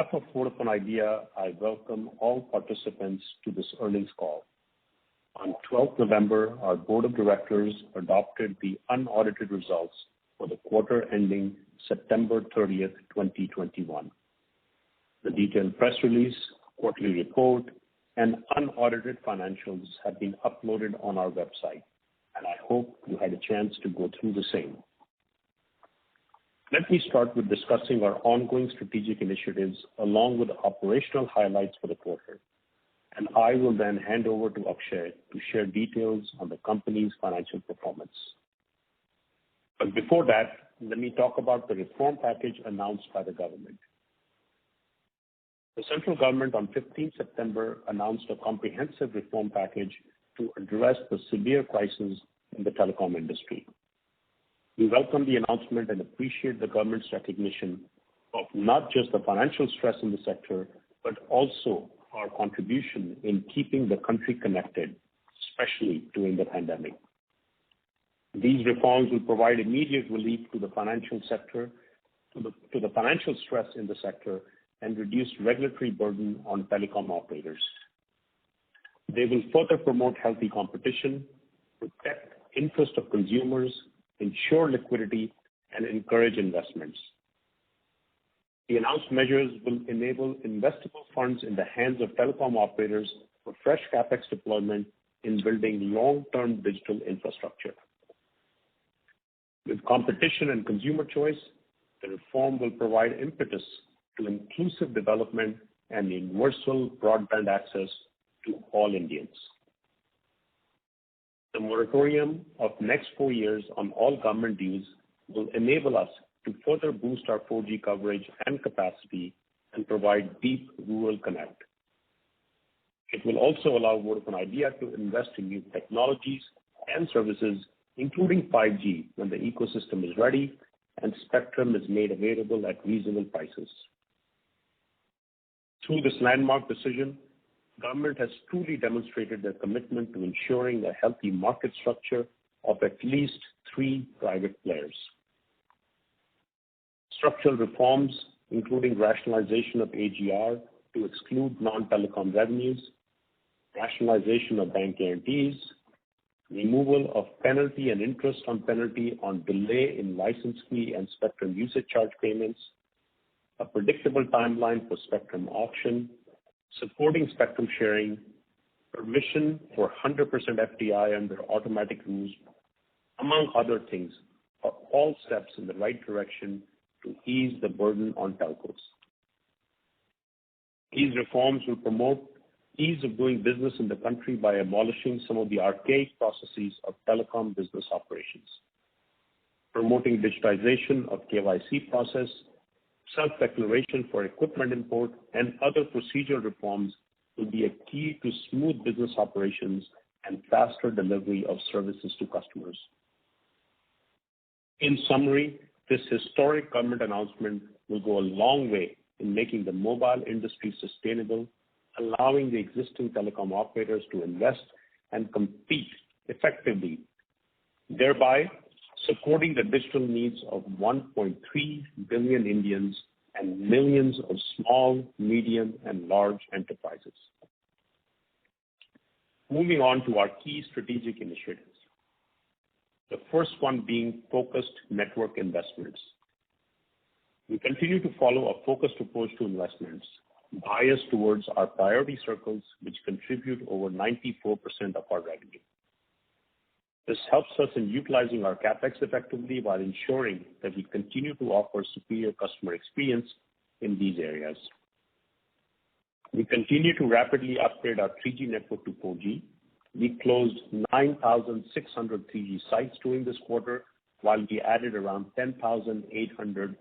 behalf of Vodafone Idea, I welcome all participants to this earnings call. On 12th November, our Board of Directors adopted the unaudited results for the quarter ending September 30th, 2021. The detailed press release, quarterly report, and unaudited financials have been uploaded on our website, and I hope you had a chance to go through the same. Let me start with discussing our ongoing strategic initiatives along with the operational highlights for the quarter, and I will then hand over to Akshay to share details on the company's financial performance. But before that, let me talk about the reform package announced by the government. The central government on 15 September announced a comprehensive reform package to address the severe crisis in the telecom industry. We welcome the announcement and appreciate the government's recognition of not just the financial stress in the sector, but also our contribution in keeping the country connected, especially during the pandemic. These reforms will provide immediate relief to the financial sector, to the financial stress in the sector, and reduce regulatory burden on telecom operators. They will further promote healthy competition, protect interest of consumers, ensure liquidity, and encourage investments. The announced measures will enable investable funds in the hands of telecom operators for fresh capex deployment in building long-term digital infrastructure. With competition and consumer choice, the reform will provide impetus to inclusive development and universal broadband access to all Indians. The moratorium of next 4 years on all government dues will enable us to further boost our 4G coverage and capacity and provide deep rural connect. It will also allow Vodafone Idea to invest in new technologies and services, including 5G, when the ecosystem is ready and spectrum is made available at reasonable prices. Through this landmark decision, government has truly demonstrated their commitment to ensuring a healthy market structure of at least 3 private players. Structural reforms, including rationalization of AGR to exclude non-telecom revenues, rationalization of bank guarantees, removal of penalty and interest on penalty on delay in license fee and spectrum usage charge payments, a predictable timeline for spectrum auction, supporting spectrum sharing, permission for 100% FDI under automatic rules, among other things, are all steps in the right direction to ease the burden on telcos. These reforms will promote ease of doing business in the country by abolishing some of the archaic processes of telecom business operations. Promoting digitization of KYC process, self-declaration for equipment import, and other procedural reforms will be a key to smooth business operations and faster delivery of services to customers. In summary, this historic government announcement will go a long way in making the mobile industry sustainable, allowing the existing telecom operators to invest and compete effectively, thereby supporting the digital needs of 1.3 billion Indians and millions of small, medium, and large enterprises. Moving on to our key strategic initiatives. The first one being focused network investments. We continue to follow a focused approach to investments, biased towards our priority circles, which contribute over 94% of our revenue. This helps us in utilizing our capex effectively while ensuring that we continue to offer superior customer experience in these areas. We continue to rapidly upgrade our 3G network to 4G. We closed 9,600 3G sites during this quarter, while we added around 10,800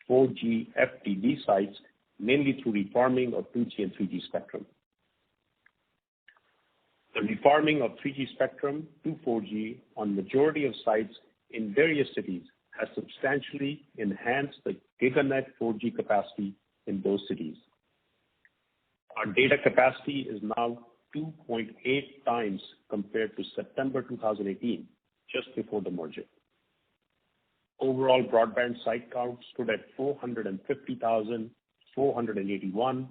4G FDD sites, mainly through refarming of 2G and 3G spectrum. The refarming of 3G spectrum to 4G on majority of sites in various cities has substantially enhanced the GigaNet 4G capacity in those cities. Our data capacity is now 2.8 times compared to September 2018, just before the merger. Overall broadband site count stood at 450,000, 481,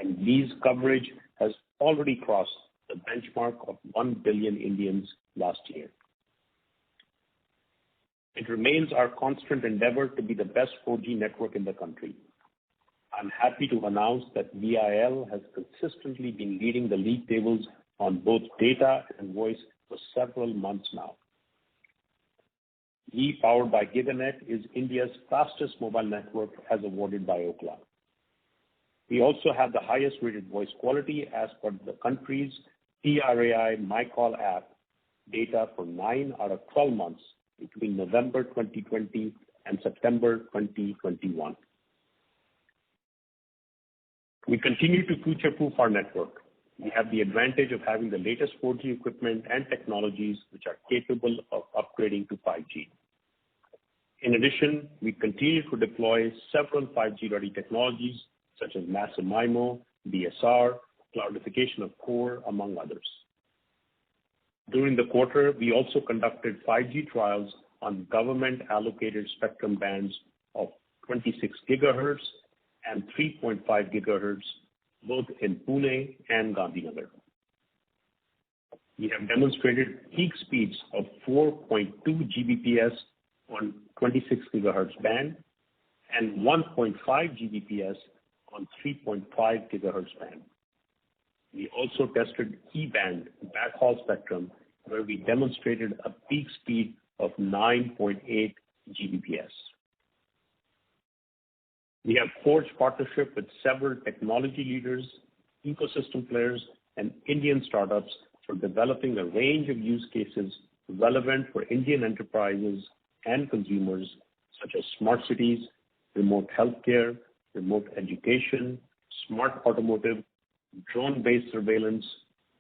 and Vi's coverage has already crossed the benchmark of 1 billion Indians last year. It remains our constant endeavor to be the best 4G network in the country. I'm happy to announce that VIL has consistently been leading the league tables on both data and voice for several months now. V powered by GigaNet is India's fastest mobile network as awarded by Ookla. We also have the highest rated voice quality as per the country's TRAI MyCall app data for 9 out of 12 months between November 2020 and September 2021. We continue to future-proof our network. We have the advantage of having the latest 4G equipment and technologies which are capable of upgrading to 5G. In addition, we continue to deploy several 5G-ready technologies such as massive MIMO, DSR, cloudification of core, among others. During the quarter, we also conducted 5G trials on government-allocated spectrum bands of 26 gigahertz and 3.5 gigahertz, both in Pune and Gandhinagar. We have demonstrated peak speeds of 4.2 Gbps on 26 gigahertz band and 1.5 Gbps on 3.5 gigahertz band. We also tested E-band backhaul spectrum, where we demonstrated a peak speed of 9.8 Gbps. We have forged partnership with several technology leaders, ecosystem players, and Indian startups for developing a range of use cases relevant for Indian enterprises and consumers, such as smart cities, remote healthcare, remote education, smart automotive, drone-based surveillance,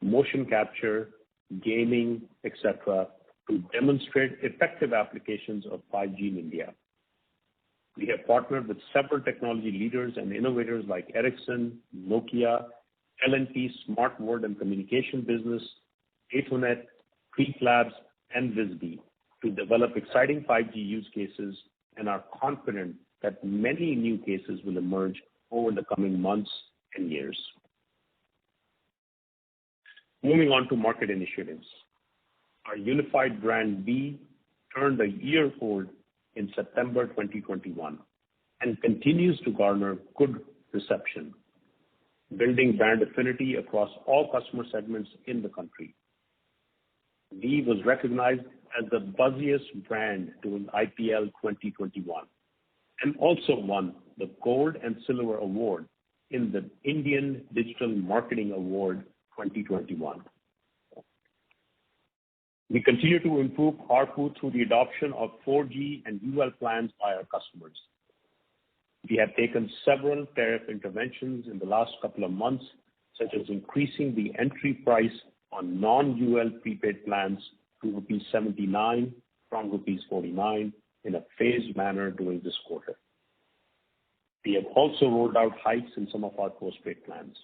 motion capture, gaming, etc., to demonstrate effective applications of 5G in India. We have partnered with several technology leaders and innovators like Ericsson, Nokia, L&T Smart Word and Communication Business, Atonet, Creek Labs, and Visby to develop exciting 5G use cases, and are confident that many new cases will emerge over the coming months and years. Moving on to market initiatives. Our unified brand V turned a year old in September 2021 and continues to garner good reception, building brand affinity across all customer segments in the country. V was recognized as the buzziest brand during IPL 2021 and also won the Gold and Silver Award in the Indian Digital Marketing Award 2021. We continue to improve ARPU through the adoption of 4G and UL plans by our customers. We have taken several tariff interventions in the last couple of months, such as increasing the entry price on non-UL prepaid plans to rupees 79 from rupees 49 in a phased manner during this quarter. We have also rolled out hikes in some of our postpaid plans.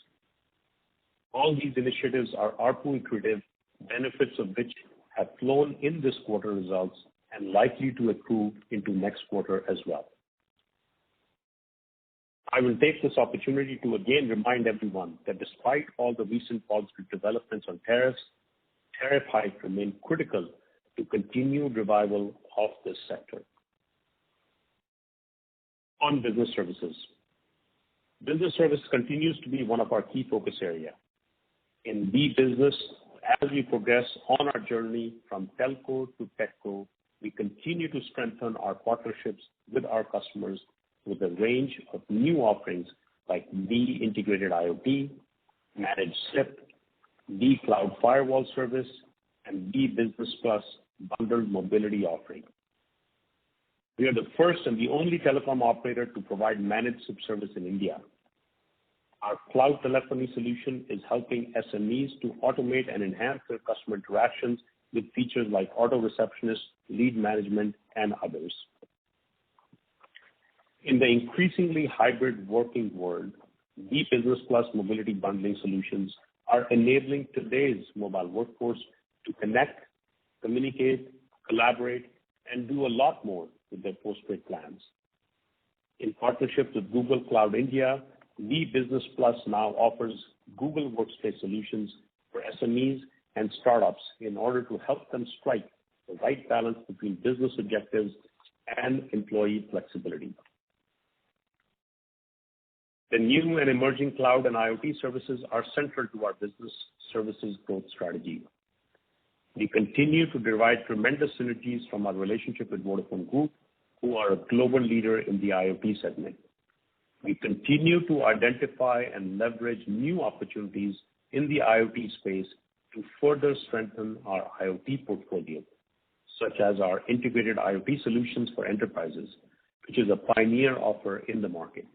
All these initiatives are ARPU accretive, benefits of which have flown in this quarter results and likely to accrue into next quarter as well. I will take this opportunity to again remind everyone that despite all the recent positive developments on tariffs, tariff hikes remain critical to continued revival of this sector. On business services. Business service continues to be one of our key focus areas. In B-Business, as we progress on our journey from telco to techco, we continue to strengthen our partnerships with our customers with a range of new offerings like B Integrated IoT, Managed SIP, B Cloud Firewall Service, and B Business Plus bundled mobility offering. We are the first and the only telecom operator to provide managed SIP service in India. Our cloud telephony solution is helping SMEs to automate and enhance their customer interactions with features like auto receptionist, lead management, and others. In the increasingly hybrid working world, B Business Plus mobility bundling solutions are enabling today's mobile workforce to connect, communicate, collaborate, and do a lot more with their postpaid plans. In partnership with Google Cloud India, Vi Business Plus now offers Google Workspace solutions for SMEs and startups in order to help them strike the right balance between business objectives and employee flexibility. The new and emerging cloud and IoT services are central to our business services growth strategy. We continue to derive tremendous synergies from our relationship with Vodafone Group, who are a global leader in the IoT segment. We continue to identify and leverage new opportunities in the IoT space to further strengthen our IoT portfolio, such as our integrated IoT solutions for enterprises, which is a pioneer offer in the market.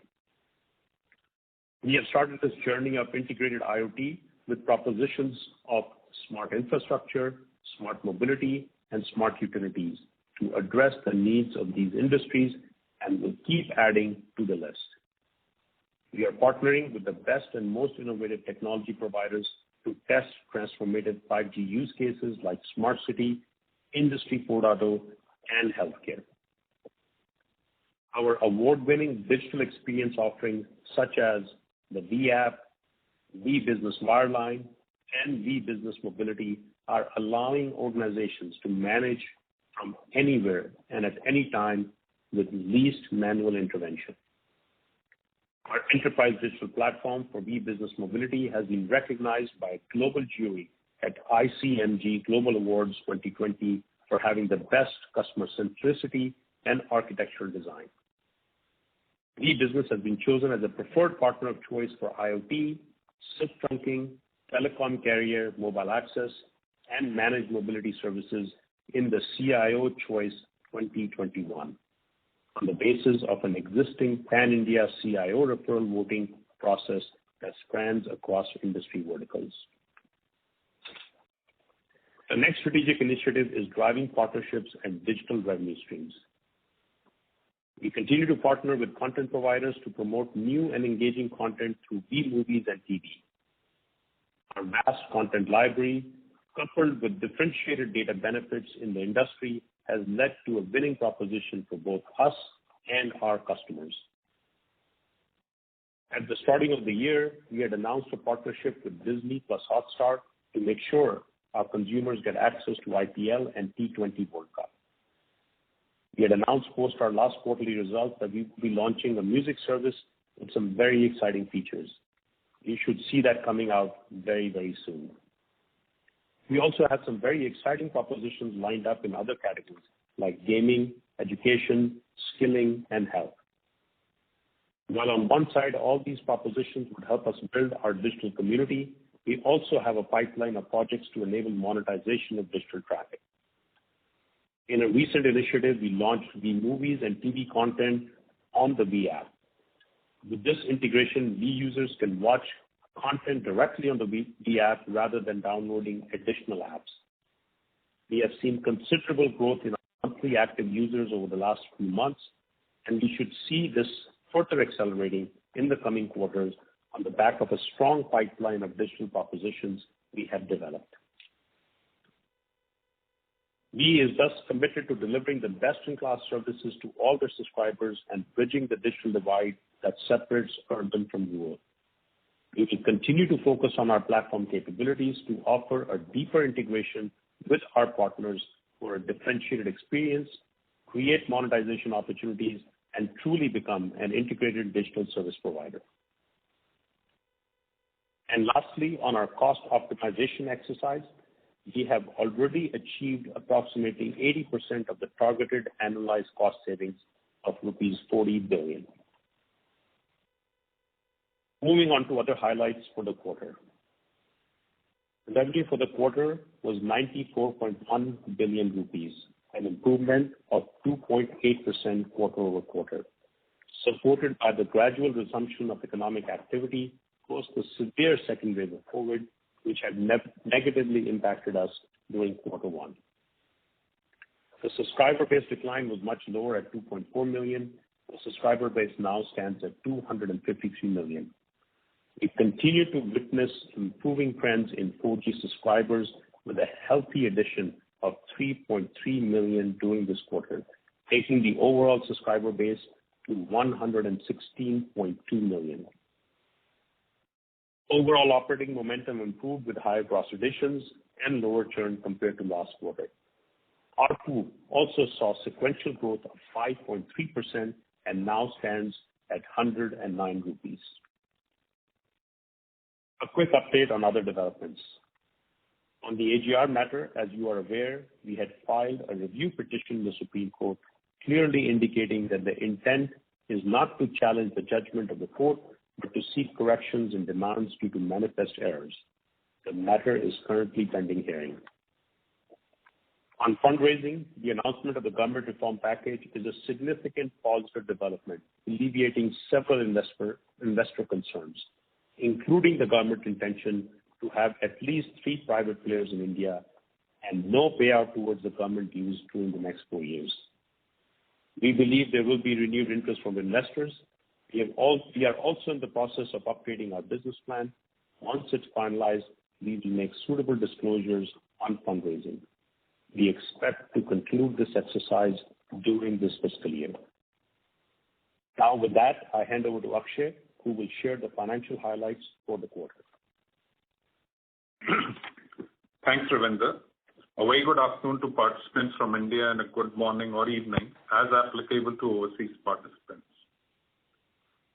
We have started this journey of integrated IoT with propositions of smart infrastructure, smart mobility, and smart utilities to address the needs of these industries and will keep adding to the list. We are partnering with the best and most innovative technology providers to test transformative 5G use cases like smart city, Industry 4.0, and healthcare. Our award-winning digital experience offerings such as the Vi App, Vi Business Wireline, and Vi Business Mobility are allowing organizations to manage from anywhere and at any time with least manual intervention. Our enterprise digital platform for Vi Business Mobility has been recognized by a global jury at ICMG Global Awards 2020 for having the best customer centricity and architectural design. Vi Business has been chosen as a preferred partner of choice for IoT, SIP trunking, telecom carrier, mobile access, and managed mobility services in the CIO Choice 2021 on the basis of an existing pan-India CIO referral voting process that spans across industry verticals. The next strategic initiative is driving partnerships and digital revenue streams. We continue to partner with content providers to promote new and engaging content through Vi Movies and TV. Our vast content library, coupled with differentiated data benefits in the industry, has led to a winning proposition for both us and our customers. At the starting of the year, we had announced a partnership with Disney plus Hotstar to make sure our consumers get access to IPL and T20 World Cup. We had announced post our last quarterly results that we will be launching a music service with some very exciting features. You should see that coming out very, very soon. We also have some very exciting propositions lined up in other categories like gaming, education, skilling, and health. While on one side, all these propositions would help us build our digital community, we also have a pipeline of projects to enable monetization of digital traffic. In a recent initiative, we launched Vi Movies and TV content on the Vi App. With this integration, Vi users can watch content directly on the Vi App rather than downloading additional apps. We have seen considerable growth in our monthly active users over the last few months, and we should see this further accelerating in the coming quarters on the back of a strong pipeline of digital propositions we have developed. Vi is thus committed to delivering the best-in-class services to all their subscribers and bridging the digital divide that separates urban from rural. We will continue to focus on our platform capabilities to offer a deeper integration with our partners for a differentiated experience, create monetization opportunities, and truly become an integrated digital service provider. And lastly, on our cost optimization exercise, we have already achieved approximately 80% of the targeted annualized cost savings of rupees 40 billion. Moving on to other highlights for the quarter. The revenue for the quarter was 94.1 billion rupees, an improvement of 2.8% quarter-over-quarter, supported by the gradual resumption of economic activity post the severe second wave of COVID, which had negatively impacted us during quarter one. The subscriber base decline was much lower at 2.4 million. The subscriber base now stands at 253 million. We continue to witness improving trends in 4G subscribers with a healthy addition of 3.3 million during this quarter, taking the overall subscriber base to 116.2 million. Overall operating momentum improved with higher gross additions and lower churn compared to last quarter. ARPU also saw sequential growth of 5.3% and now stands at 109 rupees. A quick update on other developments. On the AGR matter, as you are aware, we had filed a review petition in the Supreme Court, clearly indicating that the intent is not to challenge the judgment of the court, but to seek corrections and demands due to manifest errors. The matter is currently pending hearing. On fundraising, the announcement of the government reform package is a significant positive development, alleviating several investor concerns, including the government intention to have at least 3 private players in India and no payout towards the government dues during the next 4 years. We believe there will be renewed interest from investors. We are also in the process of updating our business plan. Once it's finalized, we will make suitable disclosures on fundraising. We expect to conclude this exercise during this fiscal year. Now with that, I hand over to Akshay, who will share the financial highlights for the quarter. Thanks, Ravinder. A very good afternoon to participants from India and a good morning or evening as applicable to overseas participants.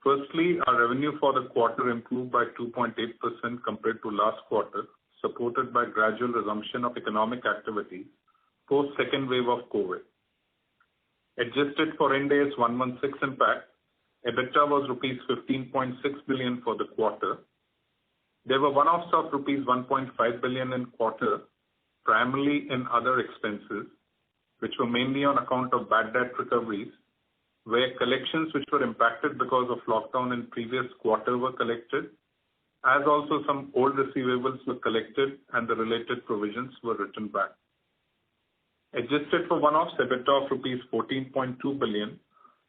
Firstly, our revenue for the quarter improved by 2.8% compared to last quarter, supported by gradual resumption of economic activity post second wave of COVID. Adjusted for Ind AS 116 impact, EBITDA was rupees 15.6 billion for the quarter. There were one-offs of rupees 1.5 billion in quarter, primarily in other expenses, which were mainly on account of bad debt recoveries, where collections which were impacted because of lockdown in previous quarter were collected, as also some old receivables were collected and the related provisions were written back. Adjusted for one-offs, EBITDA of rupees 14.2 billion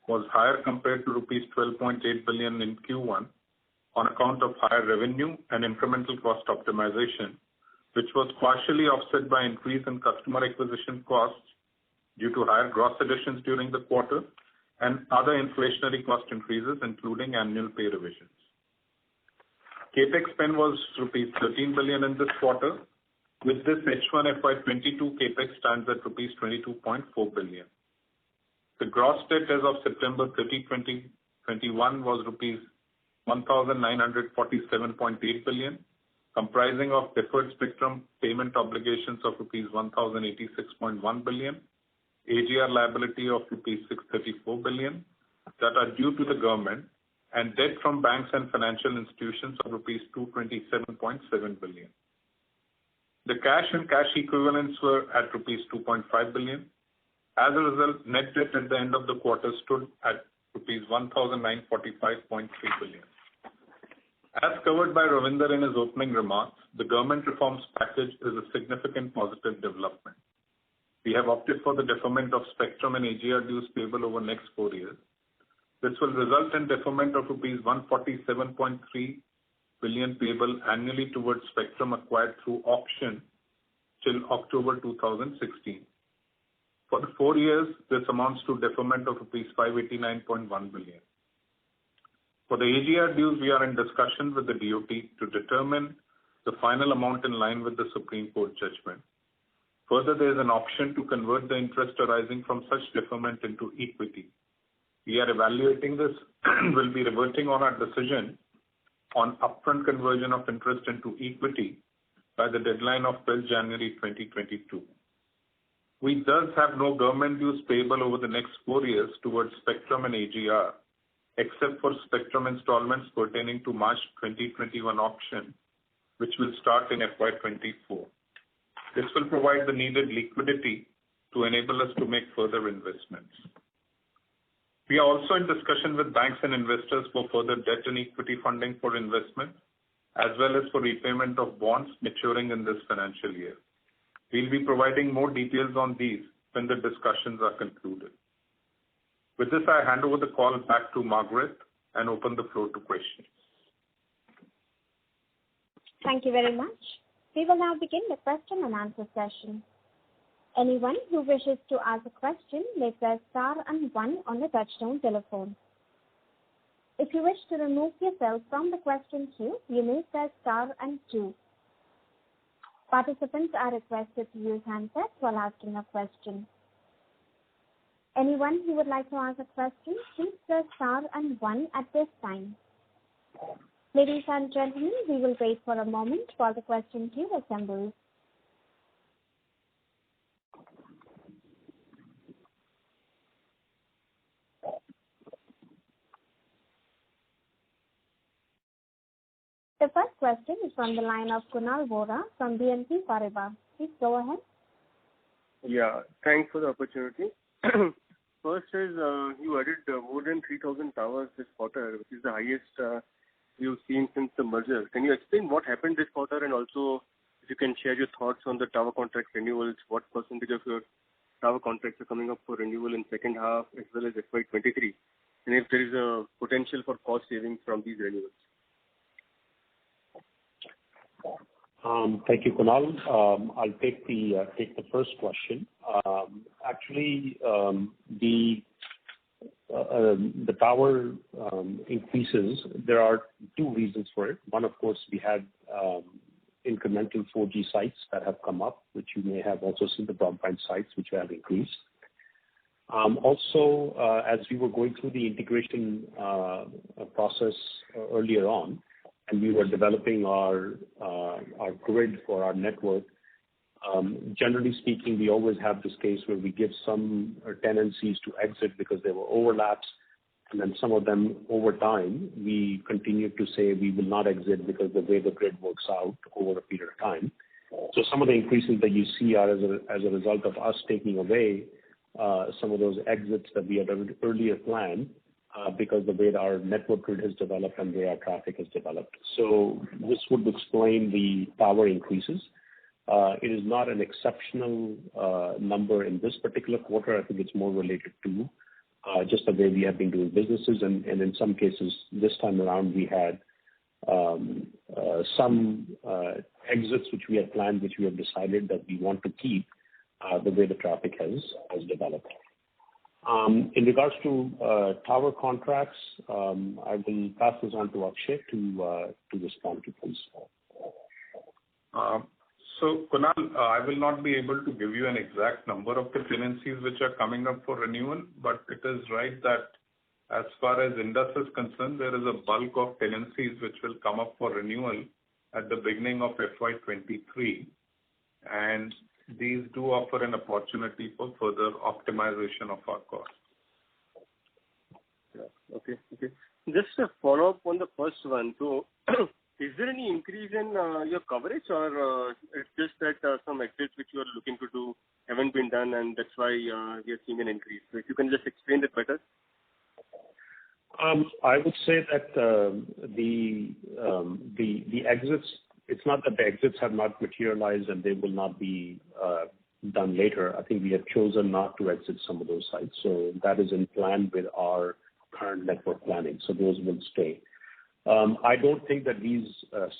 was higher compared to rupees 12.8 billion in Q1 on account of higher revenue and incremental cost optimization, which was partially offset by increase in customer acquisition costs due to higher gross additions during the quarter and other inflationary cost increases, including annual pay revisions. CapEx spend was rupees 13 billion in this quarter. With this, H1 FY22 CapEx stands at rupees 22.4 billion. The gross debt as of September 30, 2021 was rupees 1,947.8 billion, comprising of deferred spectrum payment obligations of rupees 1,086.1 billion, AGR liability of rupees 634 billion that are due to the government, and debt from banks and financial institutions of rupees 227.7 billion. The cash and cash equivalents were at rupees 2.5 billion. As a result, net debt at the end of the quarter stood at rupees 1,945.3 billion. As covered by Ravinder in his opening remarks, the government reforms package is a significant positive development. We have opted for the deferment of spectrum and AGR dues payable over next 4 years. This will result in deferment of rupees 147.3 billion payable annually towards spectrum acquired through auction till October 2016. For the 4 years, this amounts to deferment of rupees 589.1 billion. For the AGR dues, we are in discussion with the DoT to determine the final amount in line with the Supreme Court judgment. Further, there is an option to convert the interest arising from such deferment into equity. We are evaluating this and will be reverting on our decision on upfront conversion of interest into equity by the deadline of 12 January 2022. We thus have no government dues payable over the next 4 years towards spectrum and AGR, except for spectrum installments pertaining to March 2021 auction, which will start in FY24. This will provide the needed liquidity to enable us to make further investments. We are also in discussion with banks and investors for further debt and equity funding for investment, as well as for repayment of bonds maturing in this financial year. We'll be providing more details on these when the discussions are concluded. With this, I hand over the call back to Margaret and open the floor to questions. Thank you very much. We will now begin the question and answer session. Anyone who wishes to ask a question may press star and 1 on the touchtone telephone. If you wish to remove yourself from the question queue, you may press star and 2. Participants are requested to use handsets while asking a question. Anyone who would like to ask a question, please press star and 1 at this time. Ladies and gentlemen, we will wait for a moment while the question queue assembles. The first question is from the line of Kunal Vora from BNP Paribas. Please go ahead. Yeah, thanks for the opportunity. First is you added more than 3,000 towers this quarter, which is the highest we've seen since the merger. Can you explain what happened this quarter, and also if you can share your thoughts on the tower contract renewals, what percentage of your tower contracts are coming up for renewal in second half as well as FY23, and if there is a potential for cost savings from these renewals? Thank you, Kunal. I'll take the first question. Actually, the tower increases, there are two reasons for it. One, of course, we had incremental 4G sites that have come up, which you may have also seen, the broadband sites which have increased. Also, as we were going through the integration process earlier on, and we were developing our grid for our network, generally speaking, we always have this case where we give some tenancies to exit because there were overlaps, and then some of them over time, we continue to say we will not exit because the way the grid works out over a period of time. So some of the increases that you see are as a result of us taking away some of those exits that we had earlier planned, because the way our network grid has developed and the way our traffic has developed. So this would explain the tower increases. It is not an exceptional number in this particular quarter. I think it's more related to just the way we have been doing businesses, and in some cases this time around we had some exits which we had planned, which we have decided that we want to keep the way the traffic has developed. In regards to tower contracts, I will pass this on to Akshay to respond to, please. So, Kunal, I will not be able to give you an exact number of the tenancies which are coming up for renewal, but it is right that as far as Indus is concerned, there is a bulk of tenancies which will come up for renewal at the beginning of FY23, and these do offer an opportunity for further optimization of our costs. Yeah, okay. Just a follow-up on the first one. So, is there any increase in your coverage, or it's just that some exits which you are looking to do haven't been done, and that's why we are seeing an increase? So if you can just explain it better. I would say that the exits, it's not that the exits have not materialized and they will not be done later. I think we have chosen not to exit some of those sites. So that is in plan with our current network planning. So those will stay. I don't think that these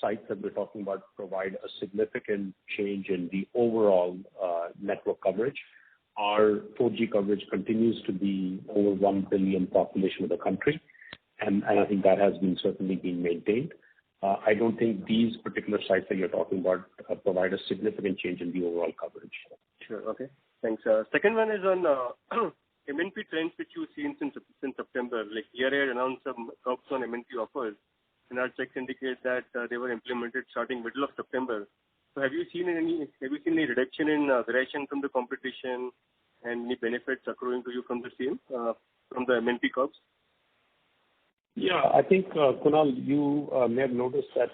sites that we're talking about provide a significant change in the overall network coverage. Our 4G coverage continues to be over 1 billion population of the country, and I think that has been certainly been maintained. I don't think these particular sites that you're talking about provide a significant change in the overall coverage. Sure, okay. Thanks. Second one is on MNP trends which you've seen since September. Like ERA announced some curbs on MNP offers, and our checks indicate that they were implemented starting middle of September. So have you seen any reduction in variation from the competition and any benefits accruing to you from the same, from the MNP curbs? Yeah, I think, Kunal, you may have noticed that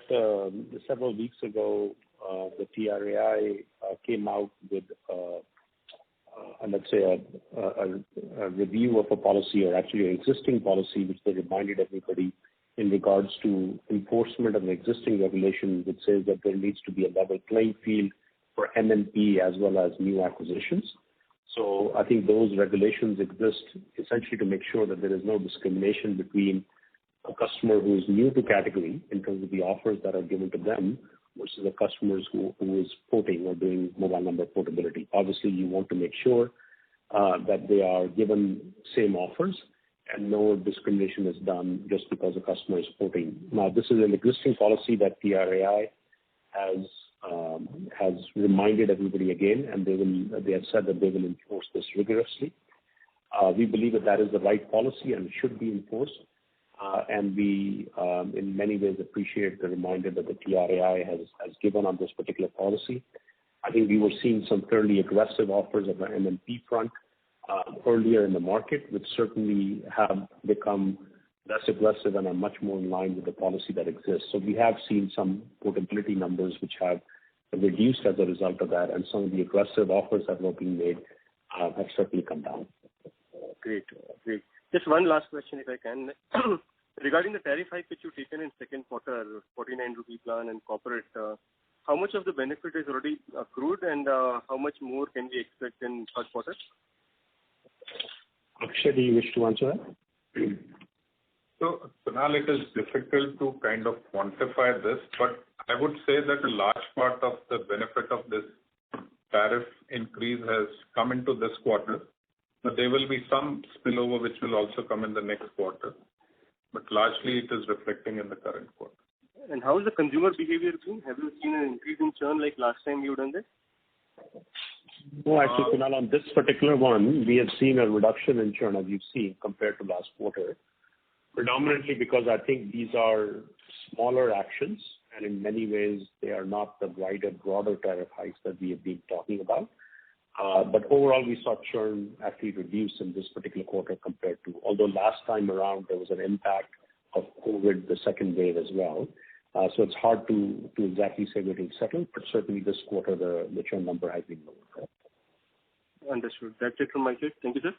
several weeks ago, the TRAI came out with, let's say, a review of a policy, or actually an existing policy, which they reminded everybody in regards to enforcement of an existing regulation, which says that there needs to be a level playing field for MNP as well as new acquisitions. So I think those regulations exist essentially to make sure that there is no discrimination between a customer who is new to category in terms of the offers that are given to them versus the customers who is porting or doing mobile number portability. Obviously, you want to make sure that they are given same offers, and no discrimination is done just because a customer is porting. Now, this is an existing policy that TRAI has reminded everybody again, and they have said that they will enforce this rigorously. We believe that is the right policy and should be enforced. And we, in many ways, appreciate the reminder that the TRAI has given on this particular policy. I think we were seeing some fairly aggressive offers on the MNP front earlier in the market, which certainly have become less aggressive and are much more in line with the policy that exists. So we have seen some portability numbers which have reduced as a result of that, and some of the aggressive offers that were being made have certainly come down. Great. Just one last question, if I can. Regarding the tariff hike which you've taken in second quarter, 49 rupee plan and corporate, how much of the benefit is already accrued, and how much more can we expect in third quarter? Akshay, do you wish to answer that? So, Kunal, it is difficult to kind of quantify this, but I would say that a large part of the benefit of this tariff increase has come into this quarter. But there will be some spillover which will also come in the next quarter. But largely it is reflecting in the current quarter. And how is the consumer behavior been? Have you seen an increase in churn like last time you done this? No, actually, Kunal, on this particular one, we have seen a reduction in churn, as you've seen, compared to last quarter. Predominantly because I think these are smaller actions, and in many ways they are not the wider, broader tariff hikes that we have been talking about. But overall, we saw churn actually reduce in this particular quarter compared to, although last time around there was an impact of COVID, the second wave as well. So it's hard to exactly say where it will settle, but certainly this quarter the churn number has been lower. Understood. That's it from my side. Thank you, sir.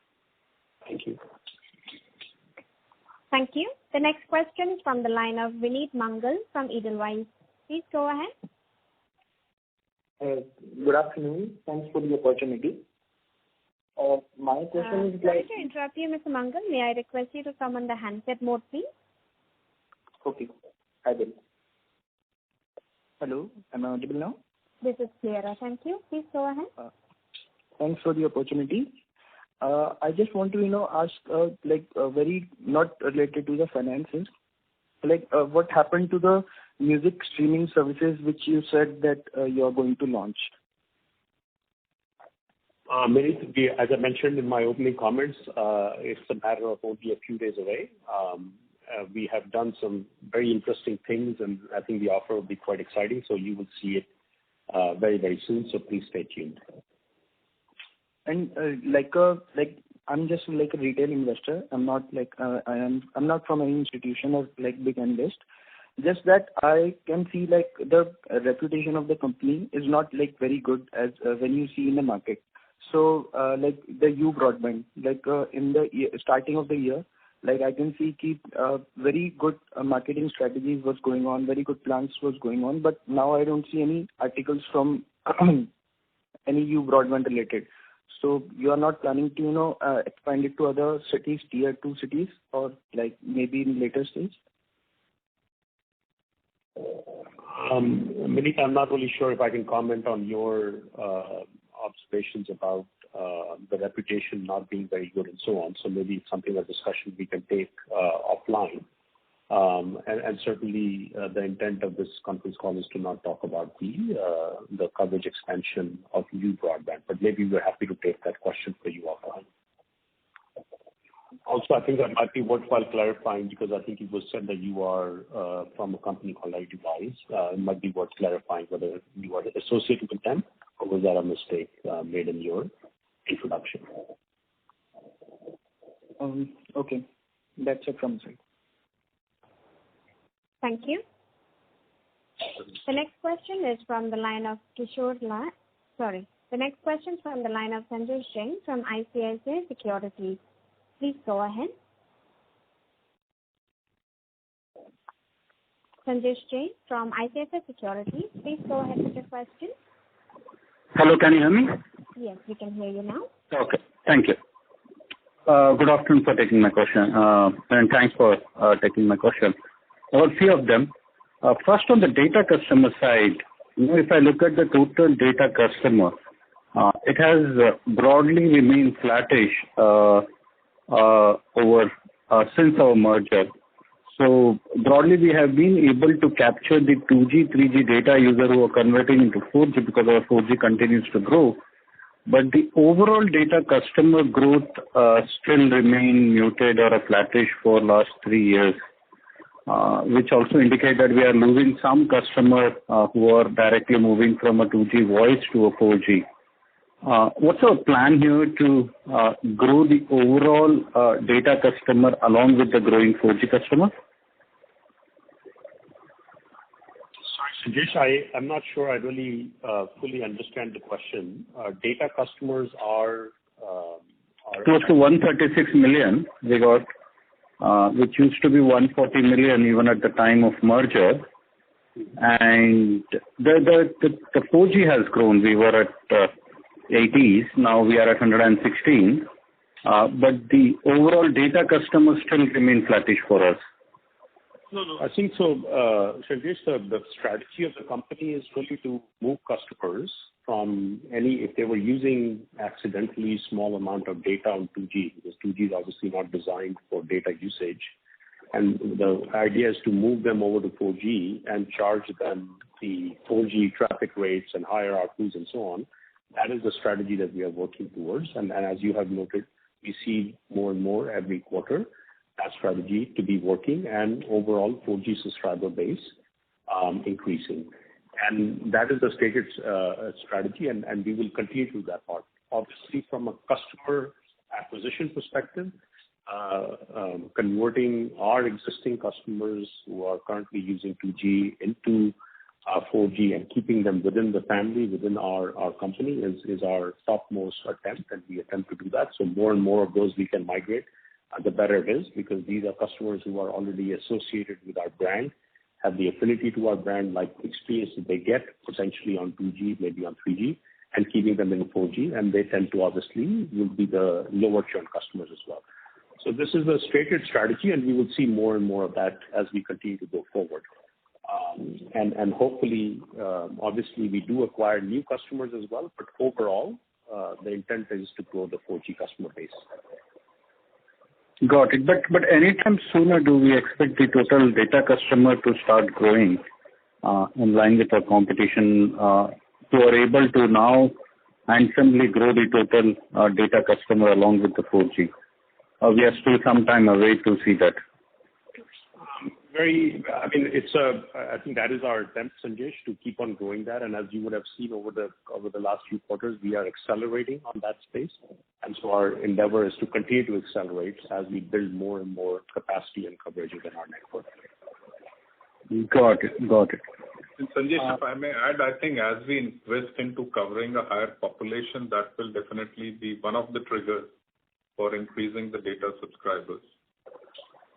Thank you. Thank you. The next question is from the line of Vineet Mangal from Edelweiss. Please go ahead. Good afternoon. Thanks for the opportunity. My question is Sorry to interrupt you, Mr. Mangal. May I request you to come on the handset mode, please? Okay, I will. Hello, am I audible now? This is clearer. Thank you. Please go ahead. Thanks for the opportunity. I just want to, ask, very not related to the finances, what happened to the music streaming services which you said that you are going to launch? As I mentioned in my opening comments, it's a matter of only a few days away. We have done some very interesting things, and I think the offer will be quite exciting. So you will see it very, very soon. So please stay tuned. And I'm just like a retail investor. I'm not I'm not from any institution or big analyst. Just that I can see the reputation of the company is not very good as when you see in the market. So the U broadband, in the starting of the year, I can see very good marketing strategies was going on, very good plans was going on, but now I don't see any articles from any U broadband related. So you are not planning to expand it to other cities, tier 2 cities, or maybe in later stage? Vineet, I'm not really sure if I can comment on your observations about the reputation not being very good and so on. So maybe it's something, a discussion we can take offline. And certainly the intent of this conference call is to not talk about the coverage expansion of new broadband, but maybe we're happy to take that question for you offline. Also, I think that might be worthwhile clarifying, because I think it was said that you are from a company called iDevice. It might be worth clarifying whether you are associated with them, or was that a mistake made in your introduction? Okay, that's it from me. Thank you. The next question is from the line of The next question is from the line of Sanjesh Jain from ICICI Securities. Please go ahead. Sanjesh Jain from ICICI Securities. Please go ahead with your question. Hello, can you hear me? Yes, we can hear you now. Okay, thank you. Good afternoon for taking my question, and thanks for taking my question. A few of them. First, on the data customer side, if I look at the total data customer, it has broadly remained flattish over since our merger. So broadly, we have been able to capture the 2G, 3G data user who are converting into 4G because our 4G continues to grow. But the overall data customer growth still remain muted or a flattish for last 3 years, which also indicate that we are losing some customer who are directly moving from a 2G voice to a 4G. What's our plan here to grow the overall data customer along with the growing 4G customer? Sorry, Sanjesh, I'm not sure I really fully understand the question. Data customers are close to 136 million we got, which used to be 140 million even at the time of merger. And the 4G has grown. We were at 80s, now we are at 116. But the overall data customers still remain flattish for us. No, I think so, Sanjesh, the strategy of the company is really to move customers from if they were using accidentally small amount of data on 2G, because 2G is obviously not designed for data usage. And the idea is to move them over to 4G and charge them the 4G traffic rates and higher ARPUs and so on. That is the strategy that we are working towards. And as you have noted, we see more and more every quarter that strategy to be working and overall 4G subscriber base increasing. And that is the stated strategy, and we will continue to do that part. Obviously, from a customer acquisition perspective, converting our existing customers who are currently using 2G into 4G and keeping them within the family, within our company is our topmost attempt, and we attempt to do that. So more and more of those we can migrate, the better it is, because these are customers who are already associated with our brand, have the affinity to our brand, like experience that they get potentially on 2G, maybe on 3G, and keeping them in 4G, and they tend to obviously will be the lower churn customers as well. So this is a stated strategy, and we will see more and more of that as we continue to go forward. And hopefully, obviously, we do acquire new customers as well, but overall, the intent is to grow the 4G customer base. Got it. But anytime sooner do we expect the total data customer to start growing in line with our competition who are able to now handsomely grow the total data customer along with the 4G? We are still some time away to see that. I think that is our attempt, Sanjesh, to keep on growing that. And as you would have seen over the last few quarters, we are accelerating on that space. And so our endeavor is to continue to accelerate as we build more and more capacity and coverage within our network. Got it. And Sanjesh, if I may add, I think as we invest into covering a higher population, that will definitely be one of the triggers for increasing the data subscribers.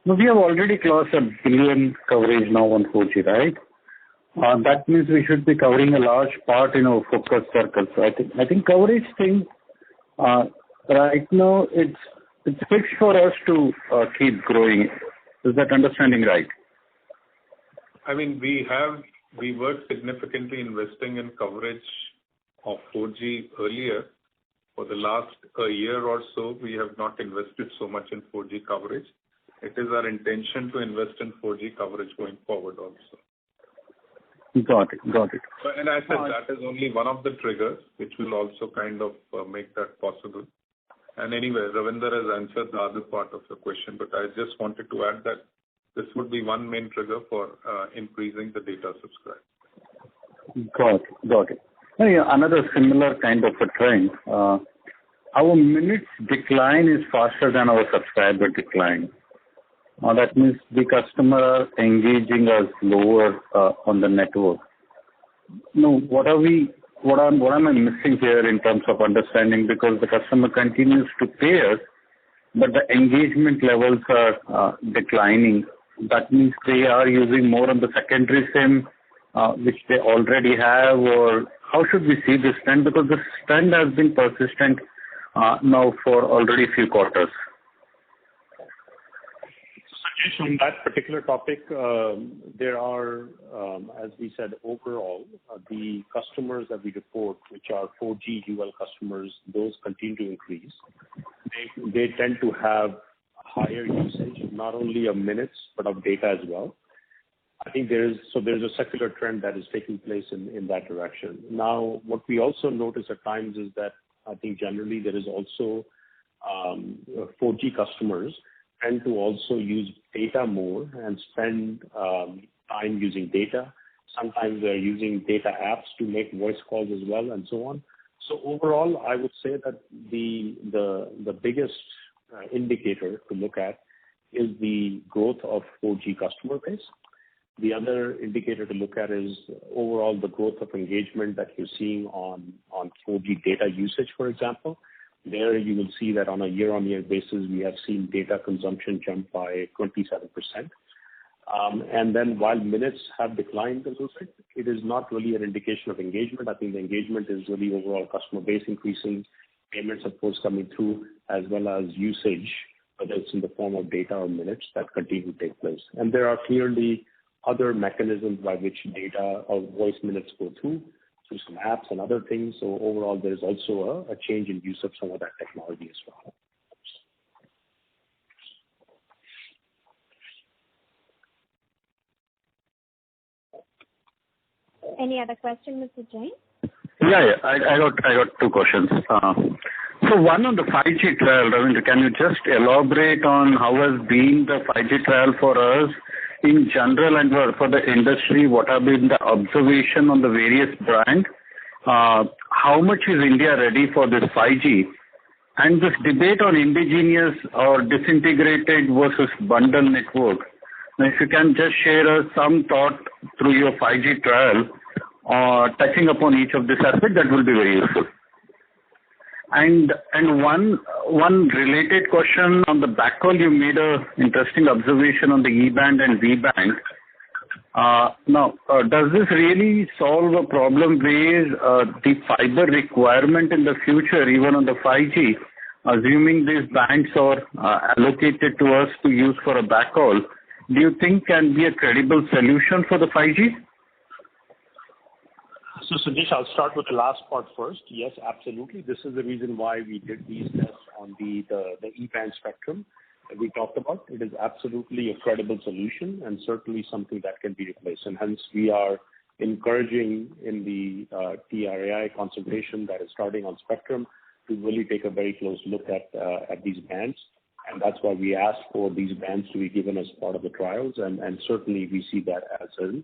No, we have already crossed 1 billion coverage now on 4G, right? That means we should be covering a large part in our focus circle. So I think coverage thing right now it's fixed for us to keep growing. Is that understanding right? I mean, we were significantly investing in coverage of 4G earlier. For the last year or so, we have not invested so much in 4G coverage. It is our intention to invest in 4G coverage going forward also. Got it. And I said that is only one of the triggers which will also kind of make that possible. And anyway, Ravinder has answered the other part of the question, but I just wanted to add that this would be one main trigger for increasing the data subscribers. Got it. Another similar kind of a trend. Our minutes decline is faster than our subscriber decline. That means the customer are engaging us lower on the network. No, what am I missing here in terms of understanding? Because the customer continues to pay us, but the engagement levels are declining. That means they are using more on the secondary SIM, which they already have, or how should we see this trend? Because this trend has been persistent now for already a few quarters. On that particular topic, there are, as we said, overall, the customers that we report, which are 4G UL customers, those continue to increase. They tend to have higher usage, not only of minutes, but of data as well. I think there's a secular trend that is taking place in that direction. Now, what we also notice at times is that I think generally there is also 4G customers tend to also use data more and spend time using data. Sometimes they're using data apps to make voice calls as well, and so on. So overall, I would say that the biggest indicator to look at is the growth of 4G customer base. The other indicator to look at is overall the growth of engagement that you're seeing on 4G data usage, for example. There you will see that on a year-on-year basis, we have seen data consumption jump by 27%. And then while minutes have declined a little bit, it is not really an indication of engagement. I think the engagement is really overall customer base increasing, payments of course coming through, as well as usage, whether it's in the form of data or minutes, that continue to take place. And there are clearly other mechanisms by which data or voice minutes go through some apps and other things. So overall, there's also a change in use of some of that technology as well. Any other question, Mr. Jain? Yeah. I got two questions. So one on the 5G trial, Ravindra, can you just elaborate on how has been the 5G trial for us in general and for the industry? What have been the observation on the various brands? How much is India ready for this 5G? And this debate on indigenous or disintegrated versus bundle network. Now, if you can just share us some thought through your 5G trial, touching upon each of these aspects, that will be very useful. And one related question on the backhaul, you made a interesting observation on the E-band and V-band. Now, does this really solve a problem where the fiber requirement in the future, even on the 5G, assuming these bands are allocated to us to use for a backhaul, do you think can be a credible solution for the 5G? So, Sanjesh, I'll start with the last part first. Yes, absolutely. This is the reason why we did these tests on the E-band spectrum that we talked about. It is absolutely a credible solution and certainly something that can be replaced. And hence, we are encouraging in the TRAI consultation that is starting on spectrum to really take a very close look at these bands. And that's why we asked for these bands to be given as part of the trials. And certainly we see that as an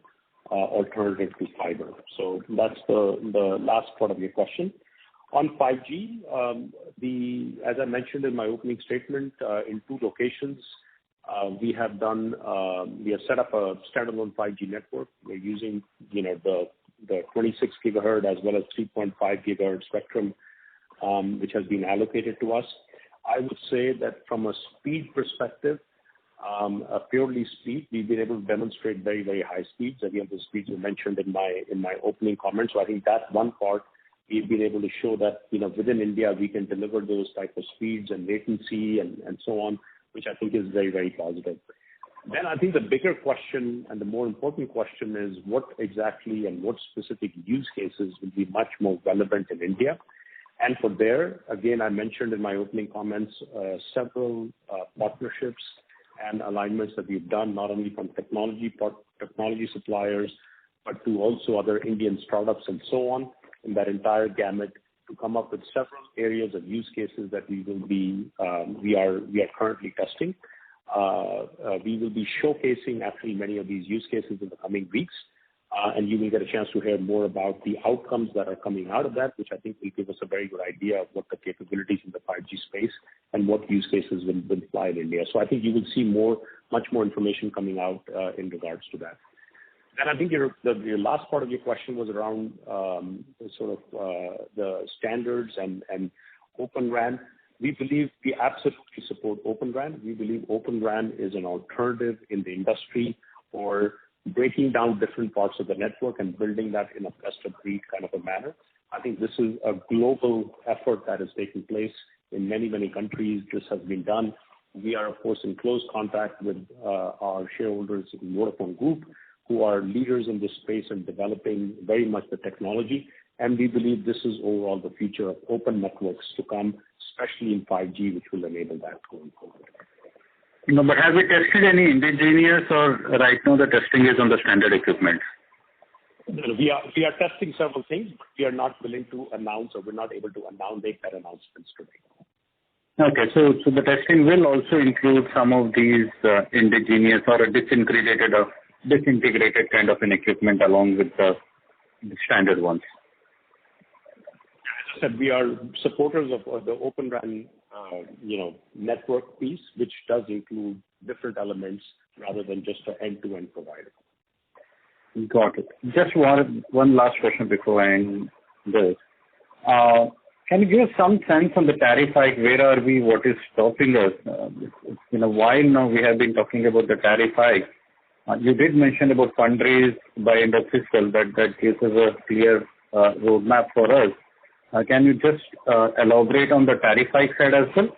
alternative to fiber. So that's the last part of your question. On 5G, as I mentioned in my opening statement, in 2 locations, we have set up a standalone 5G network. We're using, the 26 gigahertz as well as 3.5 gigahertz spectrum, which has been allocated to us. I would say that from a speed perspective, purely speed, we've been able to demonstrate very, very high speeds. Again, the speeds were mentioned in my opening comments. So I think that one part, we've been able to show that, within India, we can deliver those type of speeds and latency and so on, which I think is very, very positive. Then I think the bigger question and the more important question is what exactly and what specific use cases will be much more relevant in India. And for there, again, I mentioned in my opening comments, several partnerships and alignments that we've done, not only from technology suppliers, but to also other Indian startups and so on, in that entire gamut, to come up with several areas of use cases that we are currently testing. We will be showcasing actually many of these use cases in the coming weeks, and you will get a chance to hear more about the outcomes that are coming out of that, which I think will give us a very good idea of what the capabilities in the 5G space and what use cases will fly in India. So I think you will see much more information coming out in regards to that. And I think your last part of your question was around the standards and Open RAN. We believe we absolutely support Open RAN. We believe Open RAN is an alternative in the industry for breaking down different parts of the network and building that in a best-of-breed kind of a manner. I think this is a global effort that is taking place in many, many countries. This has been done. We are, of course, in close contact with our shareholders in Vodafone Group, who are leaders in this space and developing very much the technology. And we believe this is overall the future of open networks to come, especially in 5G, which will enable that going forward. No, but have we tested any indigenous, or right now the testing is on the standard equipment? No, we are testing several things, but we are not willing to announce, or we're not able to make that announcements today. Okay, so the testing will also include some of these indigenous or a disintegrated kind of an equipment along with the standard ones. As I said, we are supporters of the Open RAN, network piece, which does include different elements rather than just an end-to-end provider. Got it. Just one last question before I end this. Can you give us some sense on the tariff hike? Where are we? What is stopping us? It's been a while now we have been talking about the tariff hike. You did mention about fundraise by end of fiscal, that gives us a clear roadmap for us. Can you just elaborate on the tariff hike side as well?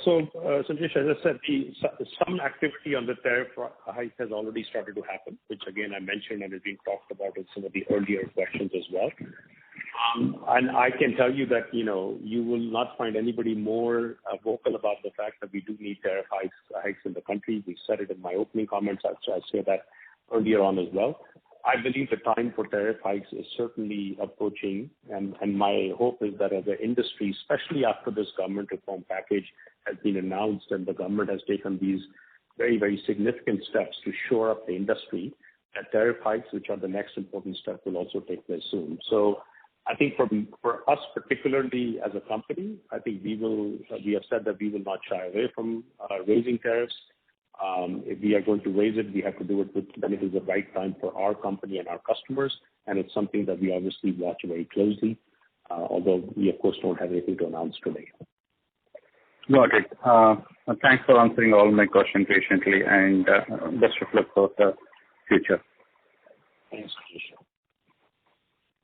So Sanjesh, as I said, some activity on the tariff hike has already started to happen, which again I mentioned and has been talked about in some of the earlier questions as well. And I can tell you that you will not find anybody more vocal about the fact that we do need tariff hikes in the country. We said it in my opening comments. I'll say that earlier on as well. I believe the time for tariff hikes is certainly approaching, and my hope is that as an industry, especially after this government reform package has been announced and the government has taken these very, very significant steps to shore up the industry, that tariff hikes, which are the next important step, will also take place soon. So I think for us particularly as a company, I think we have said that we will not shy away from raising tariffs. If we are going to raise it, we have to do it when it is the right time for our company and our customers, and it's something that we obviously watch very closely, although we of course don't have anything to announce today. Got it. Thanks for answering all my questions patiently, and best of luck for the future. Thanks, Sanjesh.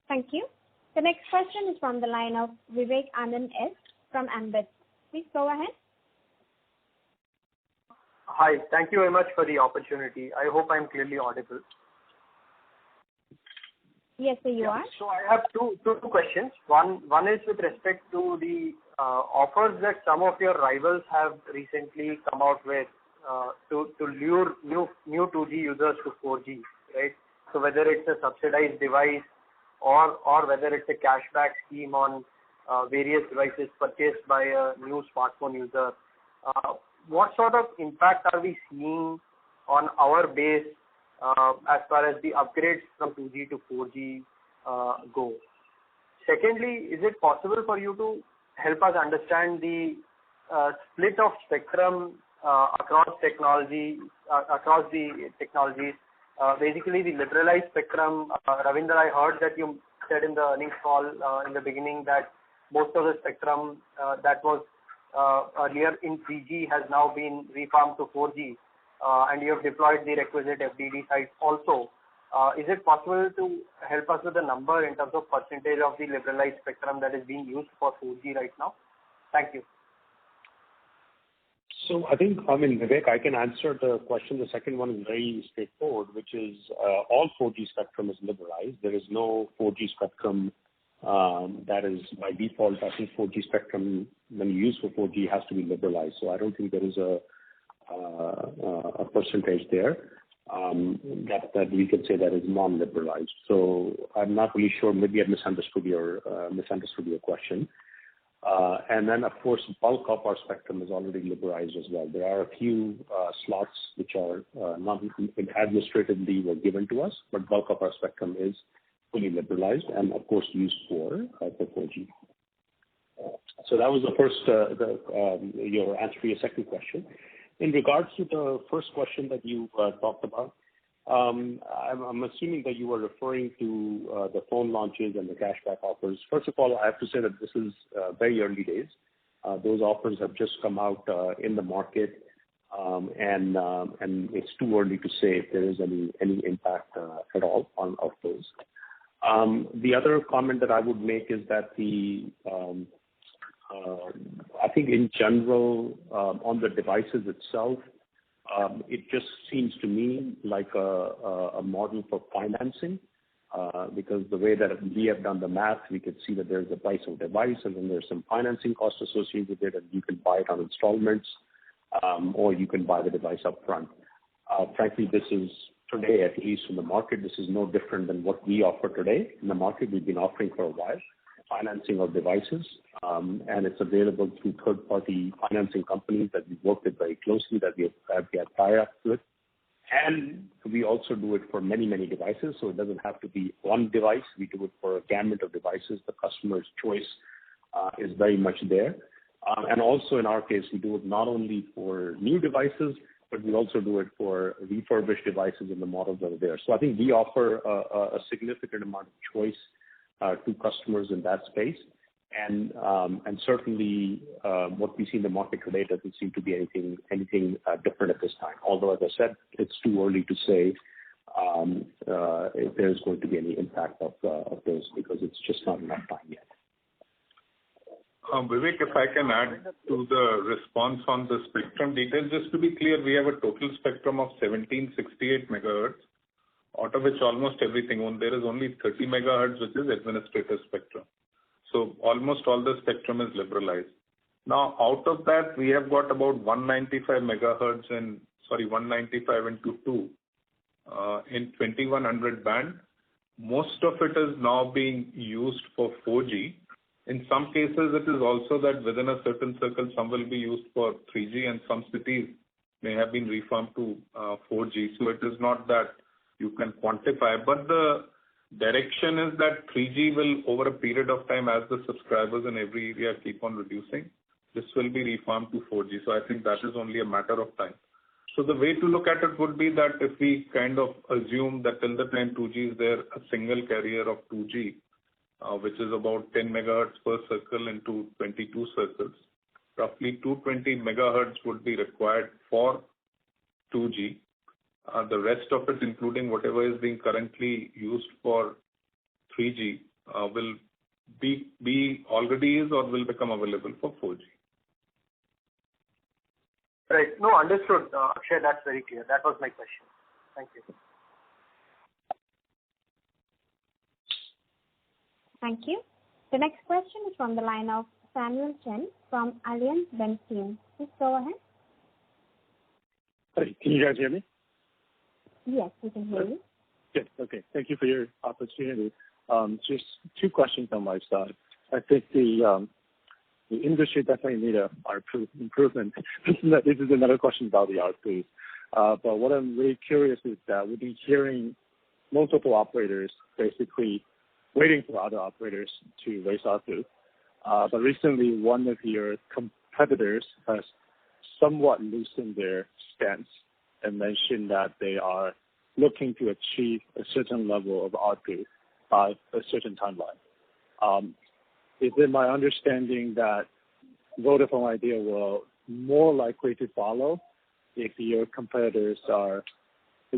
Thank you. The next question is from the line of Vivek Anand S. from Ambit. Please go ahead. Hi. Thank you very much for the opportunity. I hope I'm clearly audible. Yes, sir, you are. So I have two questions. One is with respect to the offers that some of your rivals have recently come out with to lure new 2G users to 4G, right? So whether it's a subsidized device or whether it's a cashback scheme on various devices purchased by a new smartphone user, what sort of impact are we seeing on our base as far as the upgrades from 2G to 4G go? Secondly, is it possible for you to help us understand the split of spectrum across the technologies, basically the liberalized spectrum? Ravinder, I heard that you said in the earnings call in the beginning that most of the spectrum that was earlier in 3G has now been refarmed to 4G, and you have deployed the requisite FDD sites also. Is it possible to help us with the number in terms of percentage of the liberalized spectrum that is being used for 4G right now? Thank you. So Vivek, I can answer the question. The second one is very straightforward, which is all 4G spectrum is liberalized. There is no 4G spectrum that is by default. I think 4G spectrum, when you use for 4G, has to be liberalized. So I don't think there is a percentage there that we can say that is non-liberalized. So I'm not really sure. Maybe I misunderstood your question. And then, of course, bulk of our spectrum is already liberalized as well. There are a few slots which are not administratively were given to us, but bulk of our spectrum is fully liberalized and, of course, used for 4G. So that was the first, your answer to your second question. In regards to the first question that you talked about, I'm assuming that you were referring to the phone launches and the cashback offers. First of all, I have to say that this is very early days. Those offers have just come out in the market, and it's too early to say if there is any impact at all of those. The other comment that I would make is that I think in general on the devices itself, it just seems to me like a model for financing because the way that we have done the math, we could see that there's the price of device and then there's some financing costs associated with it, and you can buy it on installments, or you can buy the device up front. Frankly, this is today, at least in the market, this is no different than what we offer today in the market. We've been offering for a while, financing of devices, and it's available through third-party financing companies that we work with very closely, that we have tie-ups with. And we also do it for many, many devices, so it doesn't have to be one device. We do it for a gamut of devices. The customer's choice is very much there. And also in our case, we do it not only for new devices, but we also do it for refurbished devices in the models that are there. So I think we offer a significant amount of choice to customers in that space. And certainly what we see in the market today doesn't seem to be anything different at this time. Although, as I said, it's too early to say if there's going to be any impact of those, because it's just not enough time yet. Vivek, if I can add to the response on the spectrum details, just to be clear, we have a total spectrum of 1768 megahertz, out of which almost everything, there is only 30 megahertz, which is administrative spectrum. So almost all the spectrum is liberalized. Now, out of that, we have got about 195 megahertz and 195 into 2 in 2100 band. Most of it is now being used for 4G. In some cases, it is also that within a certain circle, some will be used for 3G, and some cities may have been reformed to 4G. So it is not that you can quantify, but the direction is that 3G will, over a period of time, as the subscribers in every area keep on reducing, this will be reformed to 4G. So I think that is only a matter of time. So the way to look at it would be that if we kind of assume that till the time 2G is there, a single carrier of 2G, which is about 10 megahertz per circle into 22 circles, roughly 220 megahertz would be required for 2G. The rest of it, including whatever is being currently used for 3G, will be already is or will become available for 4G. Right. No, understood. Akshay, that's very clear. That was my question. Thank you. Thank you. The next question is from the line of Samuel Chen from Allianz Bernstein. Please go ahead. Hi, can you guys hear me? Yes, we can hear you. Good. Okay. Thank you for your opportunity. Just two questions on my side. I think the industry definitely need a ARPU improvement. This is another question about the ARPU. But what I'm really curious is that we've been hearing multiple operators basically waiting for other operators to raise ARPU. But recently, one of your competitors has somewhat loosened their stance and mentioned that they are looking to achieve a certain level of ARPU by a certain timeline. Is it my understanding that Vodafone Idea will more likely to follow if your competitors are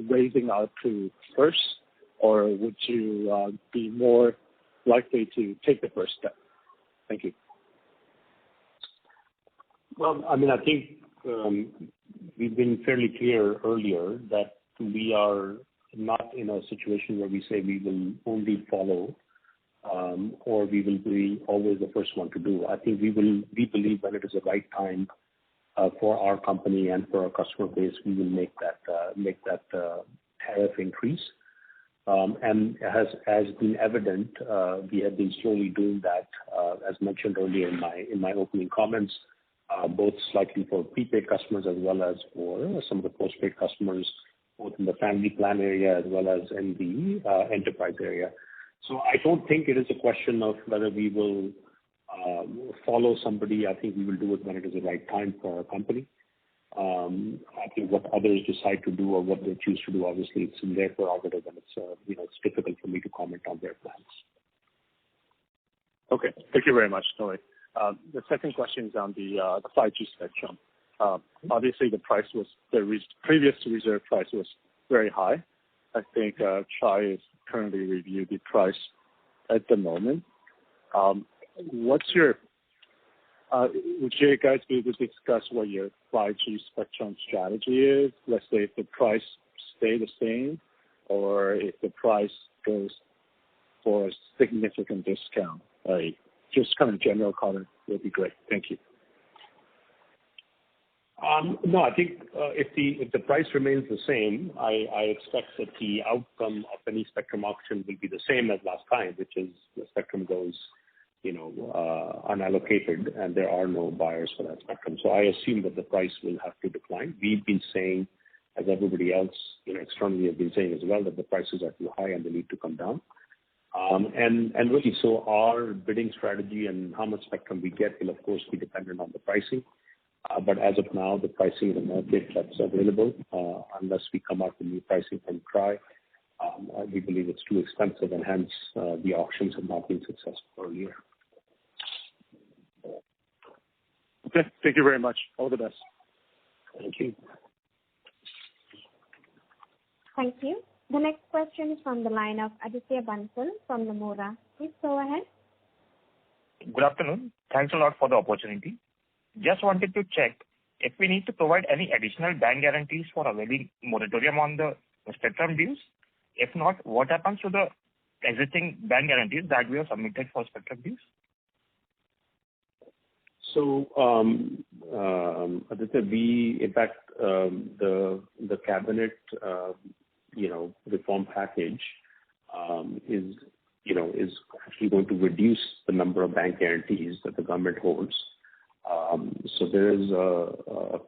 raising ARPU first, or would you be more likely to take the first step? Thank you. Well, I mean, I think we've been fairly clear earlier that we are not in a situation where we say we will only follow or we will be always the first one to do. I think we believe when it is the right time for our company and for our customer base, we will make that tariff increase. And has been evident, we have been slowly doing that, as mentioned earlier in my opening comments, both slightly for prepaid customers as well as for some of the postpaid customers, both in the family plan area as well as in the enterprise area. So I don't think it is a question of whether we will follow somebody. I think we will do it when it is the right time for our company. I think what others decide to do or what they choose to do, obviously, it's in their prerogative, and it's difficult for me to comment on their plans. Okay, thank you very much, Noe. The second question is on the 5G spectrum. Obviously, the previous reserve price was very high. I think TRAI is currently reviewing the price at the moment. Would you guys be able to discuss what your 5G spectrum strategy is? Let's say if the price stay the same, or if the price goes for a significant discount? Just kind of general color would be great. Thank you. No, I think if the price remains the same, I expect that the outcome of any spectrum auction will be the same as last time, which is the spectrum goes, unallocated, and there are no buyers for that spectrum. So I assume that the price will have to decline. We've been saying, as everybody else, externally have been saying as well, that the prices are too high and they need to come down. And really, so our bidding strategy and how much spectrum we get will, of course, be dependent on the pricing. But as of now, the pricing in the market that's available, unless we come out with new pricing from TRAI, we believe it's too expensive, and hence the auctions have not been successful earlier. Okay, thank you very much. All the best. Thank you. Thank you. The next question is from the line of Aditya Bansal from Nomura. Please go ahead. Good afternoon. Thanks a lot for the opportunity. Just wanted to check if we need to provide any additional bank guarantees for availing moratorium on the spectrum dues. If not, what happens to the existing bank guarantees that we have submitted for spectrum dues? So, Aditya, in fact, the cabinet, reform package is actually going to reduce the number of bank guarantees that the government holds. So there is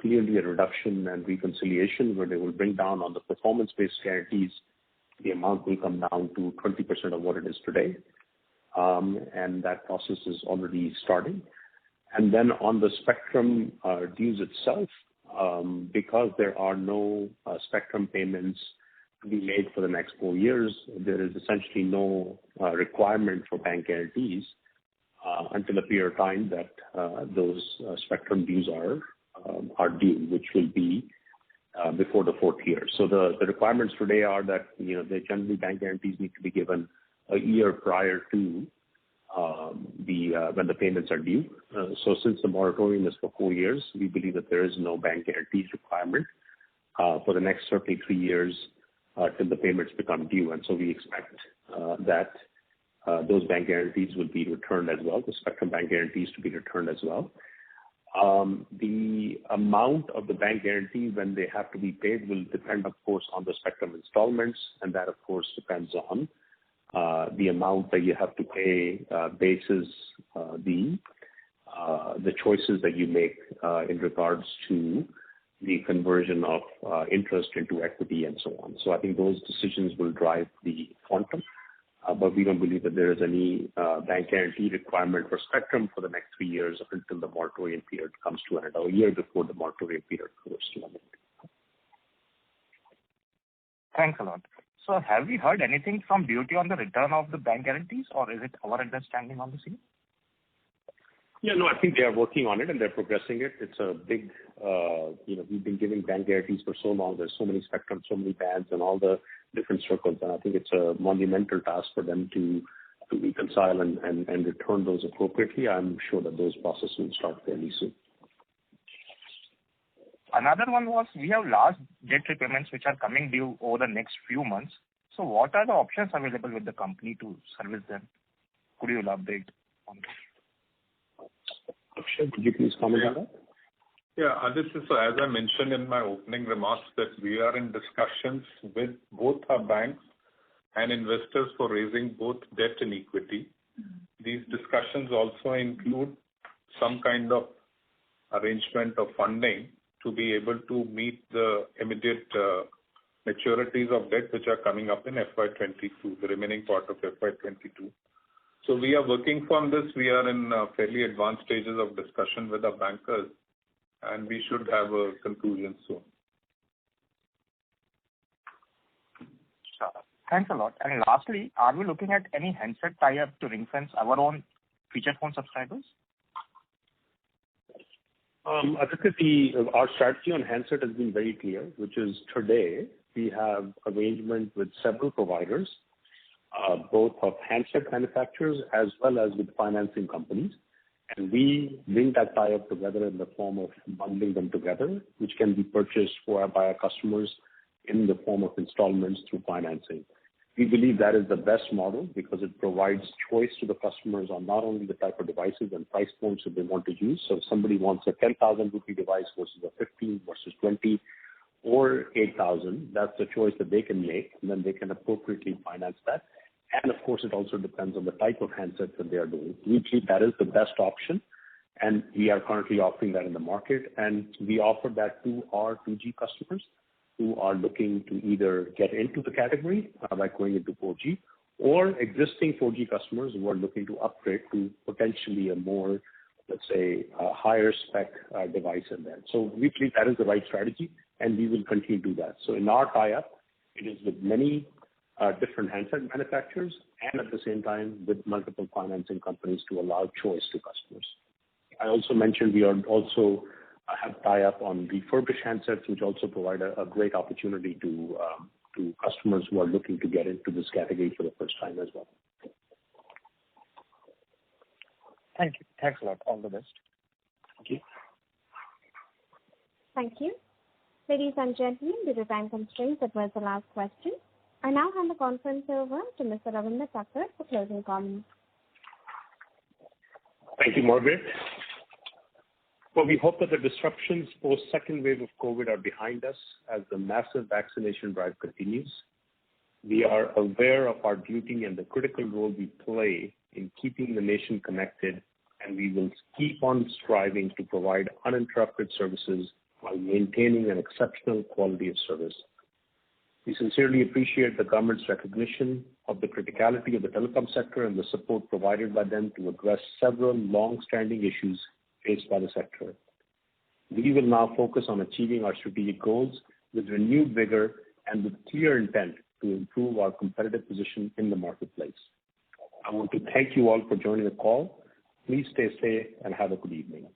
clearly a reduction and reconciliation where they will bring down on the performance-based guarantees. The amount will come down to 20% of what it is today, and that process is already starting. And then on the spectrum dues itself, because there are no spectrum payments to be made for the next 4 years, there is essentially no requirement for bank guarantees until a period of time that those spectrum dues are due, which will be before the 4th year. So the requirements today are that they generally bank guarantees need to be given a year prior to when the payments are due. So since the moratorium is for 4 years, we believe that there is no bank guarantees requirement for the next certainly 3 years till the payments become due. And so we expect that those bank guarantees will be returned as well, the spectrum bank guarantees to be returned as well. The amount of the bank guarantee when they have to be paid will depend, of course, on the spectrum installments, and that, of course, depends on the amount that you have to pay basis the choices that you make in regards to the conversion of interest into equity and so on. So I think those decisions will drive the quantum, but we don't believe that there is any bank guarantee requirement for spectrum for the next 3 years until the moratorium period comes to an end, or a year before the moratorium period goes to an end. Thanks a lot. So have we heard anything from DoT on the return of the bank guarantees, or is it our understanding on the same? Yeah, no, I think they are working on it and they're progressing it. It's a big, we've been giving bank guarantees for so long. There's so many spectrum, so many bands and all the different circles. And I think it's a monumental task for them to reconcile and return those appropriately. I'm sure that those processes will start fairly soon. Another one was we have large debt repayments which are coming due over the next few months. So what are the options available with the company to service them? Could you elaborate on that? Akshay, could you please comment on that? Yeah, so as I mentioned in my opening remarks, that we are in discussions with both our banks and investors for raising both debt and equity. These discussions also include some kind of arrangement of funding to be able to meet the immediate maturities of debt which are coming up in FY22, the remaining part of FY22. So we are working on this. We are in fairly advanced stages of discussion with our bankers, and we should have a conclusion soon. Sure. Thanks a lot. And lastly, are we looking at any handset tie-up to ring-fence our own feature phone subscribers? I think our strategy on handset has been very clear, which is today we have arrangement with several providers, both of handset manufacturers as well as with financing companies. And we bring that tie-up together in the form of bundling them together, which can be purchased by our customers in the form of installments through financing. We believe that is the best model because it provides choice to the customers on not only the type of devices and price points that they want to use. So if somebody wants a 10,000 rupee device versus a 15 versus 20 or 8,000, that's the choice that they can make, and then they can appropriately finance that. And of course, it also depends on the type of handsets that they are doing. We believe that is the best option, and we are currently offering that in the market. And we offer that to our 2G customers who are looking to either get into the category by going into 4G, or existing 4G customers who are looking to upgrade to potentially a more, let's say, higher spec device in there. So we believe that is the right strategy, and we will continue to do that. So in our tie-up, it is with many different handset manufacturers and at the same time with multiple financing companies to allow choice to customers. I also mentioned we are also have tie-up on refurbished handsets, which also provide a great opportunity to customers who are looking to get into this category for the first time as well. Thank you. Thanks a lot. All the best. Thank you. Thank you. Ladies and gentlemen, due to time constraints, that was the last question. I now hand the conference over to Mr. Ravinder Thakur for closing comments. Thank you, Margaret. Well, we hope that the disruptions post second wave of COVID are behind us as the massive vaccination drive continues. We are aware of our duty and the critical role we play in keeping the nation connected, and we will keep on striving to provide uninterrupted services while maintaining an exceptional quality of service. We sincerely appreciate the government's recognition of the criticality of the telecom sector and the support provided by them to address several long-standing issues faced by the sector. We will now focus on achieving our strategic goals with renewed vigor and with clear intent to improve our competitive position in the marketplace. I want to thank you all for joining the call. Please stay safe and have a good evening.